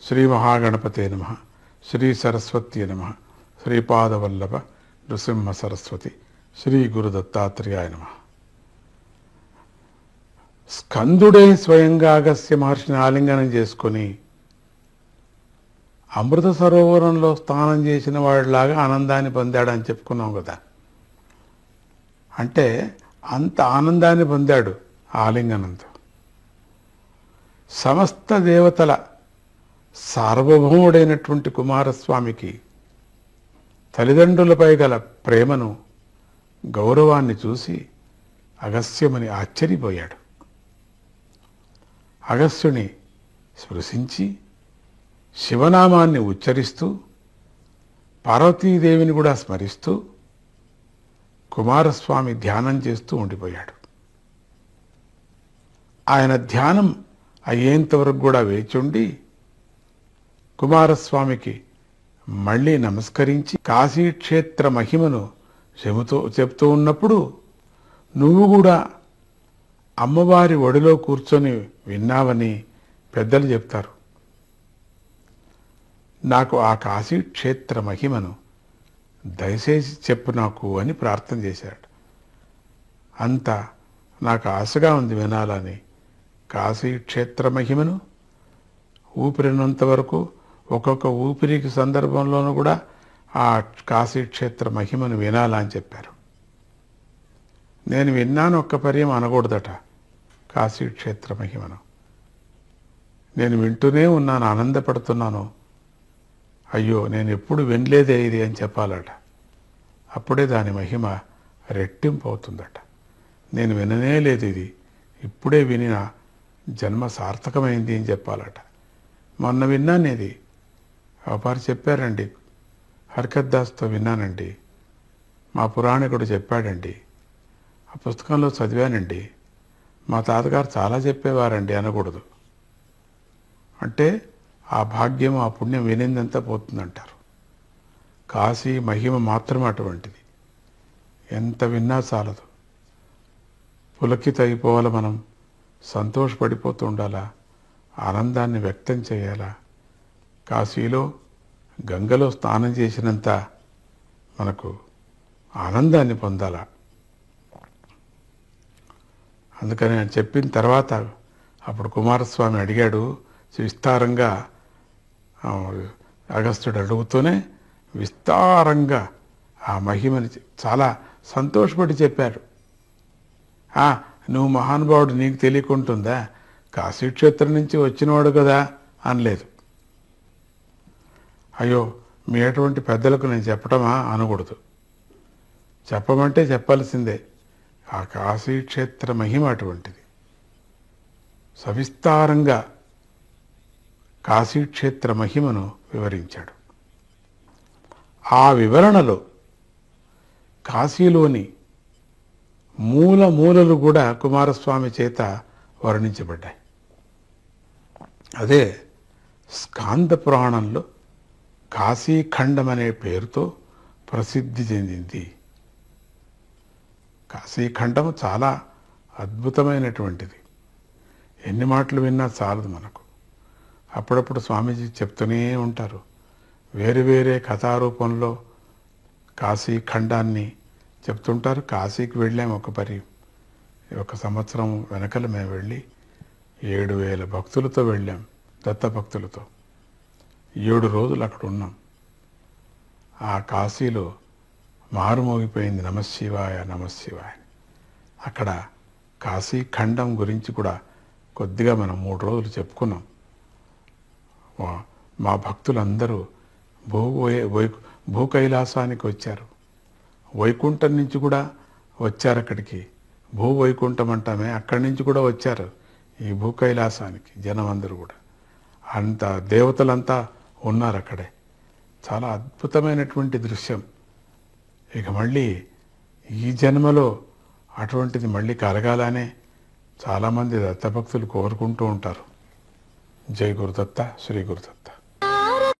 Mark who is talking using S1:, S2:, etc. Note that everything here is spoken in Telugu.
S1: శ్రీ మహాగణపతే నమః. శ్రీ సరస్వత్యే నమః. శ్రీపాదవల్లభ నృసింహ సరస్వతి శ్రీ గురు దత్తాత్రేయాయ నమః. స్కందుడే స్వయంగా అగస్త్య మహర్షిని ఆలింగనం చేసుకొని అమృత సరోవరంలో స్నానం చేసిన వాడిలాగా ఆనందాన్ని పొందాడని చెప్పుకున్నాం కదా. అంటే అంత ఆనందాన్ని పొందాడు ఆలింగనంతో. సమస్త దేవతల సార్వభౌముడైనటువంటి కుమారస్వామికి తల్లిదండ్రులపై గల ప్రేమను, గౌరవాన్ని చూసి అగస్త్యముని ఆశ్చర్యపోయాడు. అగస్త్యుని స్పృశించి శివనామాన్ని ఉచ్చరిస్తూ పార్వతీదేవిని కూడా స్మరిస్తూ కుమారస్వామి ధ్యానం చేస్తూ ఉండిపోయాడు. ఆయన ధ్యానం అయ్యేంతవరకు కూడా వేచుండి కుమారస్వామికి మళ్ళీ నమస్కరించి కాశీక్షేత్ర మహిమను చెబుతూ ఉన్నప్పుడు, నువ్వు కూడా అమ్మవారి ఒడిలో కూర్చొని విన్నావని పెద్దలు చెప్తారు. నాకు ఆ కాశీక్షేత్ర మహిమను దయచేసి చెప్పు నాకు అని ప్రార్థన చేశాడు. అంత నాకు ఆశగా ఉంది వినాలని. కాశీక్షేత్ర మహిమను ఊపిరినంత వరకు ఒక్కొక్క ఊపిరికి సందర్భంలోనూ కూడా ఆ కాశీక్షేత్ర మహిమను వినాలని చెప్పారు. నేను విన్నాను, ఒక్క పర్యం అనకూడదట కాశీక్షేత్ర మహిమను. నేను వింటూనే ఉన్నాను, ఆనందపడుతున్నాను. అయ్యో నేను ఎప్పుడు వినలేదే ఇది అని చెప్పాలట. అప్పుడే దాని మహిమ రెట్టింపు అవుతుందట. నేను విననే లేదు, ఇది ఇప్పుడే వినిన జన్మ సార్థకమైంది అని చెప్పాలట. మొన్న విన్నాను, ఇది వారు చెప్పారండి, హర్కత్ దాస్తో విన్నానండి, మా పురాణికుడు చెప్పాడండి, ఆ పుస్తకంలో చదివానండి, మా తాతగారు చాలా చెప్పేవారండి అనకూడదు. అంటే ఆ భాగ్యం, ఆ పుణ్యం వినిందంతా పోతుందంటారు. కాశీ మహిమ మాత్రమే అటువంటిది. ఎంత విన్నా చాలదు. పులకిత అయిపోవాలి, మనం సంతోషపడిపోతూ ఉండాలా, ఆనందాన్ని వ్యక్తం చేయాలా. కాశీలో గంగలో స్నానం చేసినంత మనకు ఆనందాన్ని పొందాలా. అందుకని ఆయన చెప్పిన తర్వాత అప్పుడు కుమారస్వామి అడిగాడు విస్తారంగా. అగస్త్యుడు అడుగుతూనే విస్తారంగా ఆ మహిమని చాలా సంతోషపడి చెప్పారు. నువ్వు మహానుభావుడు, నీకు తెలియకుంటుందా, కాశీక్షేత్రం నుంచి వచ్చినవాడు కదా అనలేదు. అయ్యో మీ అటువంటి పెద్దలకు నేను చెప్పటమా అనకూడదు. చెప్పమంటే చెప్పాల్సిందే. ఆ కాశీక్షేత్ర మహిమ అటువంటిది. సవిస్తారంగా కాశీక్షేత్ర మహిమను వివరించాడు. ఆ వివరణలో కాశీలోని మూలలు కూడా కుమారస్వామి చేత వర్ణించబడ్డాయి. అదే స్కాంద పురాణంలో కాశీఖండం అనే పేరుతో ప్రసిద్ధి చెందింది. కాశీఖండం చాలా అద్భుతమైనటువంటిది. ఎన్ని మాటలు విన్నా చాలదు మనకు. అప్పుడప్పుడు స్వామీజీ చెప్తూనే ఉంటారు, వేరు వేరే కథారూపంలో కాశీఖండాన్ని చెప్తుంటారు. కాశీకి వెళ్ళాము ఒక సంవత్సరం వెనకల మేము వెళ్ళి 7,000 భక్తులతో వెళ్ళాం, దత్త భక్తులతో. 7 రోజులు అక్కడ ఉన్నాం. ఆ కాశీలో మారుమోగిపోయింది నమశివాయ నమశివాయ. అక్కడ కాశీఖండం గురించి కూడా కొద్దిగా మనం 3 రోజులు చెప్పుకున్నాం. మా భక్తులందరూ భూ కైలాసానికి వచ్చారు. వైకుంఠం నుంచి కూడా వచ్చారు అక్కడికి. భూ వైకుంఠం అంటామే, అక్కడి నుంచి కూడా వచ్చారు ఈ భూ కైలాసానికి జనం అందరూ కూడా. అంత దేవతలంతా ఉన్నారు అక్కడే. చాలా అద్భుతమైనటువంటి దృశ్యం. ఇక మళ్ళీ ఈ జన్మలో అటువంటిది మళ్ళీ కలగాలనే చాలామంది దత్తభక్తులు కోరుకుంటూ ఉంటారు. జై గురుదత్త, శ్రీ గురుదత్త.